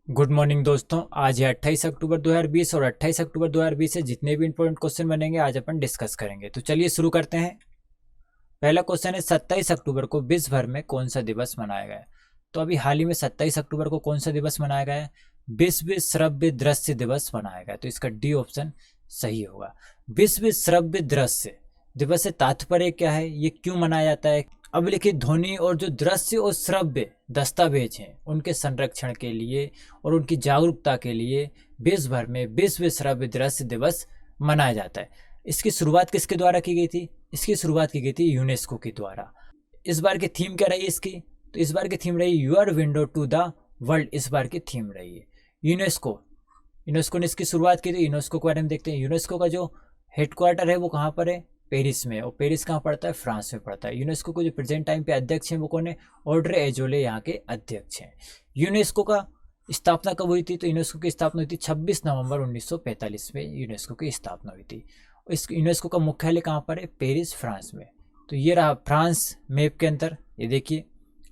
Good morning दोस्तों। आज है 28 अक्टूबर 2020 और 28 अक्टूबर 2020 से जितने भी इंपॉर्टेंट क्वेश्चन बनेंगे आज अपन डिस्कस करेंगे। तो चलिए शुरू करते हैं। पहला क्वेश्चन है 27 अक्टूबर को विश्व भर में कौन सा दिवस मनाया गया है। तो अभी हाल ही में 27 अक्टूबर को कौन सा दिवस मनाया गया है? विश्व श्रव्य दृश्य दिवस मनाया गया। तो इसका डी ऑप्शन सही होगा। विश्व श्रव्य दृश्य दिवस से तात्पर्य क्या है, ये क्यों मनाया जाता है? अब लिखित ध्वनि और जो दृश्य और श्रव्य दस्तावेज हैं उनके संरक्षण के लिए और उनकी जागरूकता के लिए विश्व भर में विश्व श्रव्य दृश्य दिवस मनाया जाता है। इसकी शुरुआत किसके द्वारा की गई थी? इसकी शुरुआत की गई थी यूनेस्को के द्वारा। इस बार की थीम क्या रही इसकी? तो इस बार की थीम रही your window to the world. इस बार की थीम रही है यूनेस्को। यूनेस्को ने इसकी शुरुआत की थी। यूनेस्को के बारे में देखते हैं। यूनेस्को का जो हेडक्वार्टर है वो कहाँ पर है? पेरिस में। और पेरिस कहाँ पड़ता है? फ्रांस में पड़ता है। यूनेस्को को जो प्रेजेंट टाइम पे अध्यक्ष हैं वो कौन है? ऑड्रे एजोले यहाँ के अध्यक्ष हैं। यूनेस्को का स्थापना कब हुई थी? तो यूनेस्को की स्थापना हुई थी 26 नवंबर 1945 में यूनेस्को की स्थापना हुई थी। इस यूनेस्को का मुख्यालय कहाँ पर है? पेरिस, फ्रांस में। तो ये रहा फ्रांस मैप के अंदर, ये देखिए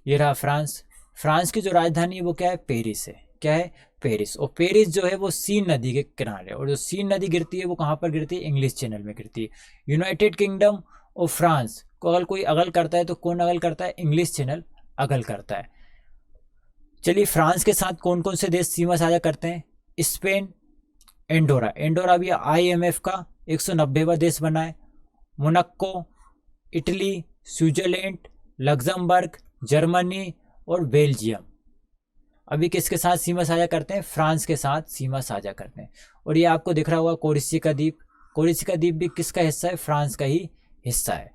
ये रहा फ्रांस। फ्रांस की जो राजधानी है वो क्या है? पेरिस है। क्या है? पेरिस। और पेरिस जो है वो सीन नदी के किनारे, और जो सीन नदी गिरती है वो कहाँ पर गिरती है? इंग्लिश चैनल में गिरती है। यूनाइटेड किंगडम और फ्रांस को अगर कोई अगल करता है तो कौन अगल करता है? इंग्लिश चैनल अगल करता है। चलिए फ्रांस के साथ कौन कौन से देश सीमा साझा करते हैं? Spain, Andorra. एंडोरा भी IMF का 190वां देश बना है। Monaco, Italy, Switzerland, Luxembourg, Germany और बेल्जियम अभी किसके साथ सीमा साझा करते हैं? फ्रांस के साथ सीमा साझा करते हैं। और ये आपको दिख रहा होगा कोरिसिका द्वीप। कोरिसिका द्वीप भी किसका हिस्सा है? फ्रांस का ही हिस्सा है।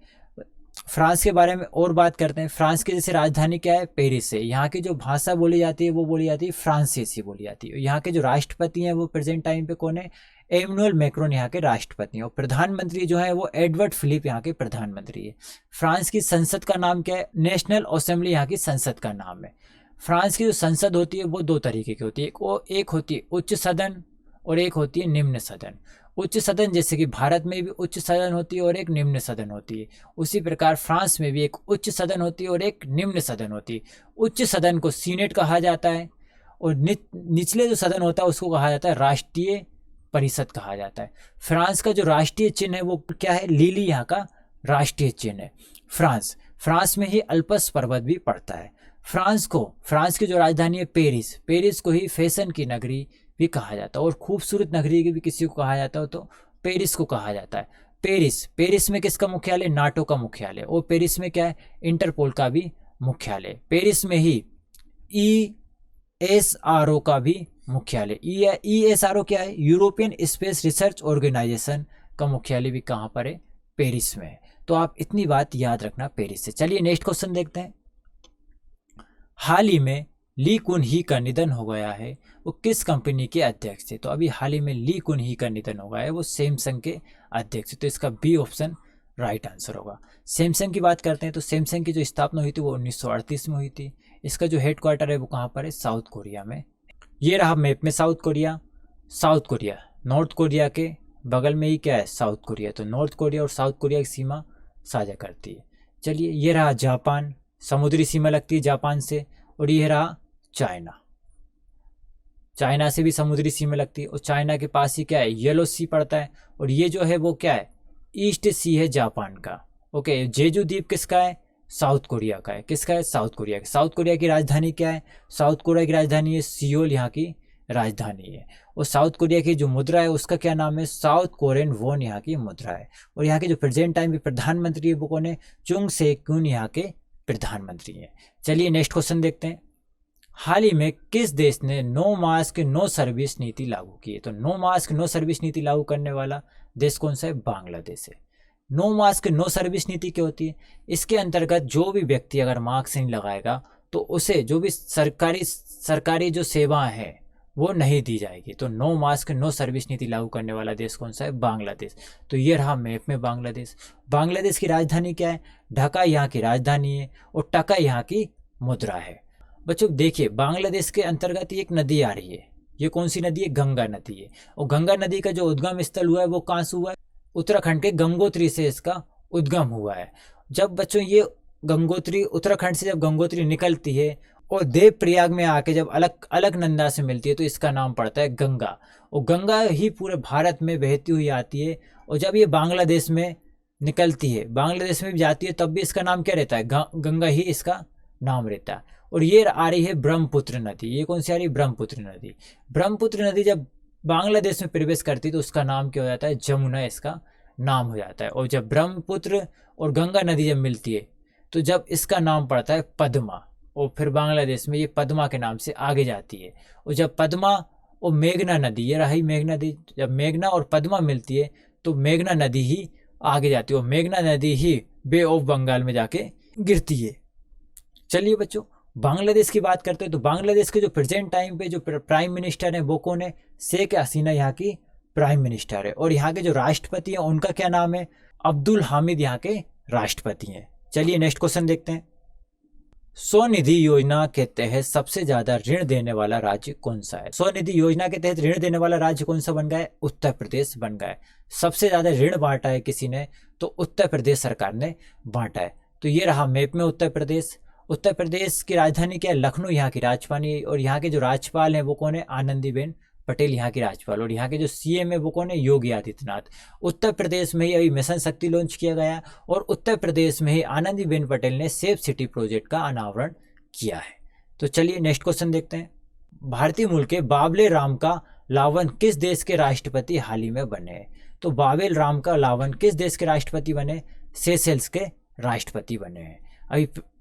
फ्रांस के बारे में और बात करते हैं। फ्रांस की जैसे राजधानी क्या है? पेरिस है। यहाँ की जो भाषा बोली जाती है वो बोली जाती है फ्रांसीसी बोली जाती है। यहाँ के जो राष्ट्रपति हैं वो प्रेजेंट टाइम पे कौन है? एमनुअल मैक्रोन यहाँ के राष्ट्रपति हैं। और प्रधानमंत्री जो है वो एडवर्ड फिलिप यहाँ के प्रधानमंत्री है। फ्रांस की संसद का नाम क्या है? नेशनल असेंबली यहाँ की संसद का नाम है। फ्रांस की जो संसद होती है वो दो तरीके की होती है। एक होती है उच्च सदन और एक होती है निम्न सदन। उच्च सदन जैसे कि भारत में भी उच्च सदन होती है और एक निम्न सदन होती है, उसी प्रकार फ्रांस में भी एक उच्च सदन होती है और एक निम्न सदन होती है। उच्च सदन को सीनेट कहा जाता है और निचले जो सदन होता है उसको कहा जाता है राष्ट्रीय परिषद कहा जाता है। फ्रांस का जो राष्ट्रीय चिन्ह है वो क्या है? लीली यहाँ का राष्ट्रीय चिन्ह है। फ्रांस में ही अल्प्स पर्वत भी पड़ता है। फ्रांस की जो राजधानी है पेरिस, पेरिस को ही फैशन की नगरी भी कहा जाता है और खूबसूरत नगरी की भी किसी को कहा जाता है तो पेरिस को कहा जाता है। पेरिस में किसका मुख्यालय? नाटो का मुख्यालय। और पेरिस में क्या है? इंटरपोल का भी मुख्यालय। पेरिस में ही ESRO का भी मुख्यालय। ESRO क्या है? यूरोपियन स्पेस रिसर्च ऑर्गेनाइजेशन का मुख्यालय भी कहाँ पर है? पेरिस में है। तो आप इतनी बात याद रखना पेरिस से। चलिए नेक्स्ट क्वेश्चन देखते हैं। हाल ही में ली कुन ही का निधन हो गया है, वो किस कंपनी के अध्यक्ष थे? तो अभी हाल ही में ली कुन ही का निधन हो गया है, वो सैमसंग के अध्यक्ष। तो इसका बी ऑप्शन राइट आंसर होगा। सैमसंग की बात करते हैं तो सैमसंग की जो स्थापना हुई थी वो 1938 में हुई थी। इसका जो हेडक्वार्टर है वो कहाँ पर है? साउथ कोरिया में। ये रहा मैप में साउथ कोरिया। नॉर्थ कोरिया के बगल में ही क्या है? South Korea. तो नॉर्थ कोरिया और साउथ कोरिया की सीमा साझा करती है। चलिए ये रहा जापान, समुद्री सीमा लगती है जापान से। और ये रहा चाइना से भी समुद्री सीमा लगती है। और चाइना के पास ही क्या है? येलो सी पड़ता है। और ये जो है वो क्या है? ईस्ट सी है जापान का। ओके, जेजू द्वीप किसका है? साउथ कोरिया का है। किसका है? साउथ कोरिया का। साउथ कोरिया की राजधानी क्या है? साउथ कोरिया की राजधानी है सियोल, यहाँ की राजधानी है। और साउथ कोरिया की जो मुद्रा है उसका क्या नाम है? साउथ कोरियन वॉन यहाँ की मुद्रा है। और यहाँ के जो प्रेजेंट टाइम पे प्रधानमंत्री है वो कौन है? चुंग से क्यून यहाँ के प्रधानमंत्री है। चलिए नेक्स्ट क्वेश्चन देखते हैं। हाल ही में किस देश ने नो मास्क नो सर्विस नीति लागू की है? तो नो मास्क नो सर्विस नीति लागू करने वाला देश कौन सा है? बांग्लादेश है। नो मास्क नो सर्विस नीति क्या होती है? इसके अंतर्गत जो भी व्यक्ति अगर मास्क नहीं लगाएगा तो उसे जो भी सरकारी जो सेवाएं हैं वो नहीं दी जाएगी। तो नो मास्क नो सर्विस नीति लागू करने वाला देश कौन सा है? बांग्लादेश। तो ये रहा मैप में बांग्लादेश। बांग्लादेश की राजधानी क्या है? ढाका यहाँ की राजधानी है और टका यहाँ की मुद्रा है। बच्चों देखिए बांग्लादेश के अंतर्गत एक नदी आ रही है। ये कौन सी नदी है? गंगा नदी है। और गंगा नदी का जो उद्गम स्थल हुआ है वो कहाँ से हुआ है? उत्तराखंड के गंगोत्री से इसका उद्गम हुआ है। जब बच्चों ये गंगोत्री उत्तराखंड से जब गंगोत्री निकलती है और देवप्रयाग में आके जब अलकनंदा से मिलती है तो इसका नाम पड़ता है गंगा। और गंगा ही पूरे भारत में बहती हुई आती है, और जब ये बांग्लादेश में निकलती है, बांग्लादेश में भी जाती है, तब भी इसका नाम क्या रहता है, गंगा ही इसका नाम रहता है। और ये आ रही है ब्रह्मपुत्र नदी। ये कौन सी आ रही है, ब्रह्मपुत्र नदी। ब्रह्मपुत्र नदी जब बांग्लादेश में प्रवेश करती है तो उसका नाम क्या हो जाता है, जमुना इसका नाम हो जाता है। और जब ब्रह्मपुत्र और गंगा नदी जब मिलती है तो जब इसका नाम पड़ता है पद्मा, और फिर बांग्लादेश में ये पद्मा के नाम से आगे जाती है। और जब पद्मा और मेघना नदी, ये रही मेघना नदी, जब मेघना और पद्मा मिलती है तो मेघना नदी ही आगे जाती है, और मेघना नदी ही बे ऑफ बंगाल में जाके गिरती है। चलिए बच्चों, बांग्लादेश की बात करते हैं तो बांग्लादेश के जो प्रेजेंट टाइम पे जो प्राइम मिनिस्टर है वो कौन है, शेख हसीना यहाँ की प्राइम मिनिस्टर है। और यहाँ के जो राष्ट्रपति हैं उनका क्या नाम है, अब्दुल हामिद यहाँ के राष्ट्रपति हैं। चलिए नेक्स्ट क्वेश्चन देखते हैं। स्वनिधि योजना के तहत सबसे ज्यादा ऋण देने वाला राज्य कौन सा है। स्वनिधि योजना के तहत ऋण देने वाला राज्य कौन सा बन गया है, उत्तर प्रदेश बन गया है। सबसे ज्यादा ऋण बांटा है किसी ने, तो उत्तर प्रदेश सरकार ने बांटा है। तो ये रहा मैप में उत्तर प्रदेश। उत्तर प्रदेश की राजधानी क्या है, लखनऊ यहाँ की राजधानी। और यहाँ के जो राज्यपाल हैं वो कौन है, आनंदीबेन पटेल यहाँ की राज्यपाल। और यहाँ के जो सीएम है वो कौन है, योगी आदित्यनाथ। उत्तर प्रदेश में ही अभी मिशन शक्ति लॉन्च किया गया, और उत्तर प्रदेश में ही आनंदीबेन पटेल ने सेफ सिटी प्रोजेक्ट का अनावरण किया है। तो चलिए नेक्स्ट क्वेश्चन देखते हैं। भारतीय मूल के बाबले राम का लावन किस देश के राष्ट्रपति हाल ही में बने। तो बाबेल राम का लावन किस देश के राष्ट्रपति बने, सेशेल्स के राष्ट्रपति बने हैं।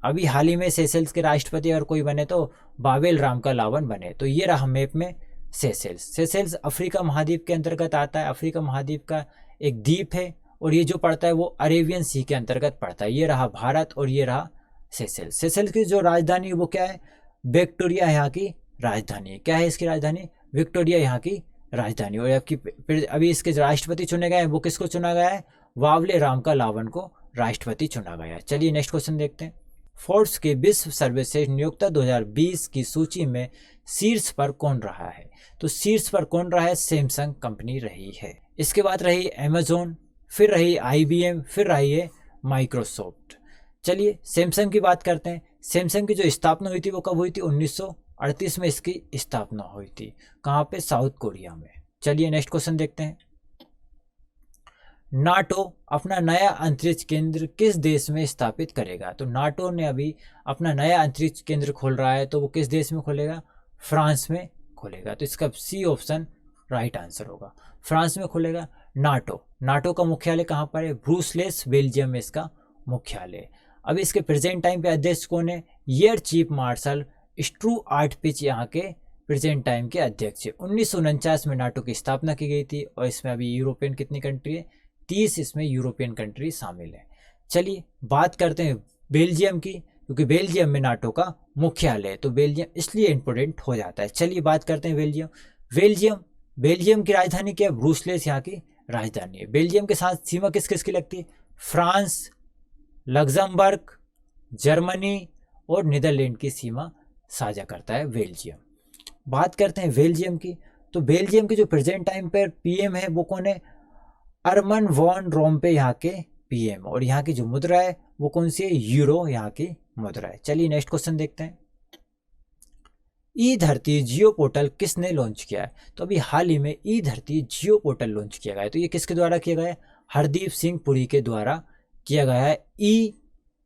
अभी हाल ही में सेशेल्स के राष्ट्रपति अगर कोई बने तो बाबेल राम का लावन बने। तो ये रहा मैप में सेशेल्स। सेशेल्स अफ्रीका महाद्वीप के अंतर्गत आता है। अफ्रीका महाद्वीप का एक द्वीप है, और ये जो पड़ता है वो अरेबियन सी के अंतर्गत पड़ता है। ये रहा भारत और ये रहा सेशेल्स। सेशेल्स की जो राजधानी है वो क्या है, विक्टोरिया यहाँ की राजधानी है। क्या है इसकी राजधानी, विक्टोरिया यहाँ की राजधानी। और अभी इसके जो राष्ट्रपति चुने गए हैं वो किसको चुना गया है, बाबले राम का लावन को राष्ट्रपति चुना गया है। चलिए नेक्स्ट क्वेश्चन देखते हैं। फोर्ब्स के विश्व सर्वश्रेष्ठ नियोक्ता 2020 की सूची में शीर्ष पर कौन रहा है। तो शीर्ष पर कौन रहा है, सैमसंग कंपनी रही है। इसके बाद रही अमेजोन, फिर रही IBM, फिर रही है माइक्रोसॉफ्ट। चलिए सैमसंग की बात करते हैं। सैमसंग की जो स्थापना हुई थी वो कब हुई थी, 1938 में इसकी स्थापना हुई थी। कहाँ पे, साउथ कोरिया में। चलिए नेक्स्ट क्वेश्चन देखते हैं। नाटो अपना नया अंतरिक्ष केंद्र किस देश में स्थापित करेगा। तो नाटो ने अभी अपना नया अंतरिक्ष केंद्र खोल रहा है, तो वो किस देश में खोलेगा, फ्रांस में खोलेगा। तो इसका सी ऑप्शन राइट आंसर होगा, फ्रांस में खोलेगा नाटो। नाटो का मुख्यालय कहाँ पर है, ब्रुसेल्स बेल्जियम में इसका मुख्यालय। अभी इसके प्रेजेंट टाइम पे अध्यक्ष कौन है, air chief marshal Stuart pitch यहाँ के प्रेजेंट टाइम के अध्यक्ष है। 1949 में नाटो की स्थापना की गई थी, और इसमें अभी यूरोपियन कितनी कंट्री है, 30 इसमें यूरोपियन कंट्री शामिल है। चलिए बात करते हैं बेल्जियम की, क्योंकि बेल्जियम में नाटो का मुख्यालय है, तो बेल्जियम इसलिए इंपोर्टेंट हो जाता है। चलिए बात करते हैं बेल्जियम की राजधानी क्या है, ब्रुसेल्स यहाँ की राजधानी है। बेल्जियम के साथ सीमा किस किस की लगती है, फ्रांस, लग्जमबर्ग, जर्मनी और नीदरलैंड की सीमा साझा करता है बेल्जियम। बात करते हैं बेल्जियम की, तो बेल्जियम के जो प्रेजेंट टाइम पर PM है वो कौन है, अर्मन वॉन रोम्पे यहाँ के PM। और यहाँ की जो मुद्रा है वो कौन सी है, यूरो यहाँ की मुद्रा है। चलिए नेक्स्ट क्वेश्चन देखते हैं। ई धरती जियो पोर्टल किसने लॉन्च किया है। तो अभी हाल ही में ई धरती जियो पोर्टल लॉन्च किया गया है। तो ये किसके द्वारा किया गया है, हरदीप सिंह पुरी के द्वारा किया गया है। ई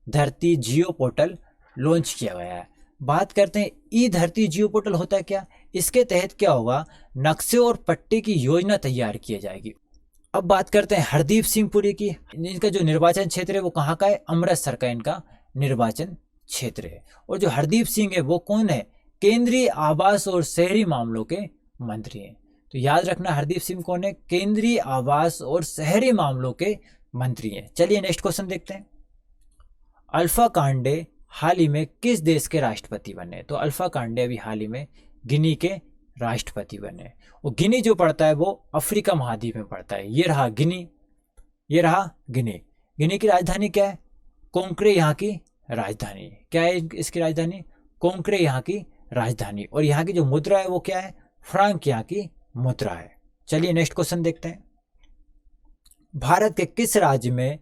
धरती जियो पोर्टल लॉन्च किया गया है। बात करते हैं ई धरती जियो पोर्टल होता है क्या, इसके तहत क्या होगा, नक्शे और पट्टी की योजना तैयार की जाएगी। अब बात करते हैं हरदीप सिंह पुरी की। इनका जो निर्वाचन क्षेत्र है वो कहाँ का है, अमृतसर का इनका निर्वाचन क्षेत्र है। और जो हरदीप सिंह है वो कौन है, केंद्रीय आवास और शहरी मामलों के मंत्री हैं। तो याद रखना हरदीप सिंह कौन है, केंद्रीय आवास और शहरी मामलों के मंत्री हैं। चलिए नेक्स्ट क्वेश्चन देखते हैं। अल्फा कांडे हाल ही में किस देश के राष्ट्रपति बने। तो अल्फा कांडे अभी हाल ही में गिनी के राष्ट्रपति बने। और गिनी जो पड़ता है वो अफ्रीका महाद्वीप में पड़ता है। ये रहा गिनी, ये रहा गिनी। गिनी की राजधानी क्या है, कोंक्रे यहाँ की राजधानी। क्या है इसकी राजधानी, कोंक्रे यहाँ की राजधानी। और यहाँ की जो मुद्रा है वो क्या है, फ्रांक यहाँ की मुद्रा है। चलिए नेक्स्ट क्वेश्चन देखते हैं। भारत के किस राज्य में,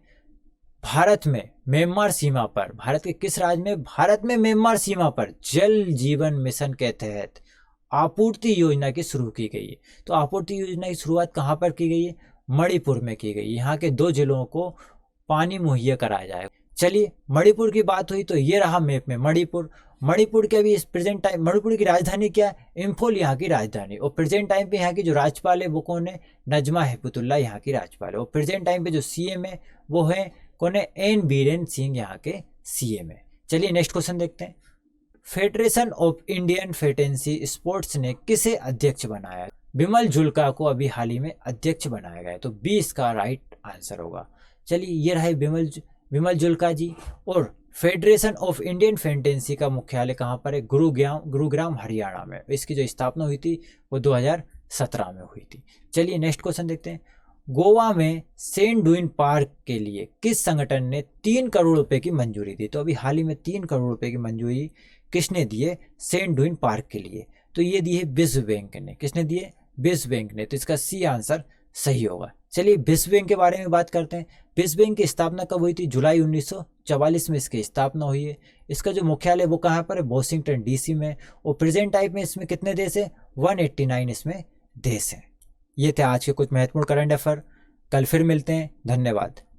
भारत में म्यांमार सीमा पर, भारत के किस राज्य में? भारत में म्यांमार सीमा पर जल जीवन मिशन के तहत आपूर्ति योजना की शुरू की गई है। तो आपूर्ति योजना की शुरुआत कहाँ पर की गई है? मणिपुर में की गई। यहाँ के 2 जिलों को पानी मुहैया कराया जाएगा। चलिए, मणिपुर की बात हुई तो ये रहा मैप में मणिपुर। मणिपुर के अभी इस प्रेजेंट टाइम मणिपुर की राजधानी क्या है? इम्फॉल यहाँ की राजधानी। और प्रेजेंट टाइम पे यहाँ की जो राज्यपाल है वो कौन है? नजमा हेपतुल्ला यहाँ की राज्यपाल है। और प्रेजेंट टाइम पे जो सीएम है वो है कौन है? एन बीरेन सिंह यहाँ के सीएम है। चलिए नेक्स्ट क्वेश्चन देखते हैं। Federation of Indian fantasy sports ने किसे अध्यक्ष बनाया? बिमल जुल्का को अभी हाल ही में अध्यक्ष बनाया गया है। तो 20 का राइट आंसर होगा। चलिए, ये रहे बिमल जुल्का जी। और फेडरेशन ऑफ इंडियन फैंटेसी का मुख्यालय कहाँ पर है? गुरुग्राम हरियाणा में। इसकी जो स्थापना हुई थी वो 2017 में हुई थी। चलिए नेक्स्ट क्वेश्चन देखते हैं। गोवा में सेंट डुइन पार्क के लिए किस संगठन ने 3 करोड़ रुपए की मंजूरी दी? तो अभी हाल ही में 3 करोड़ रुपए की मंजूरी किसने दी है सेंट डुइन पार्क के लिए? तो ये दी है विश्व बैंक ने। किसने दी है? विश्व बैंक ने। तो इसका सी आंसर सही होगा। चलिए विश्व बैंक के बारे में बात करते हैं। विश्व बैंक की स्थापना कब हुई थी? जुलाई 1944 में इसकी स्थापना हुई है। इसका जो मुख्यालय वो कहाँ पर है? वॉशिंगटन डीसी में। और प्रेजेंट टाइम में इसमें कितने देश है? 189 इसमें देश हैं। ये थे आज के कुछ महत्वपूर्ण करंट अफेयर। कल फिर मिलते हैं। धन्यवाद।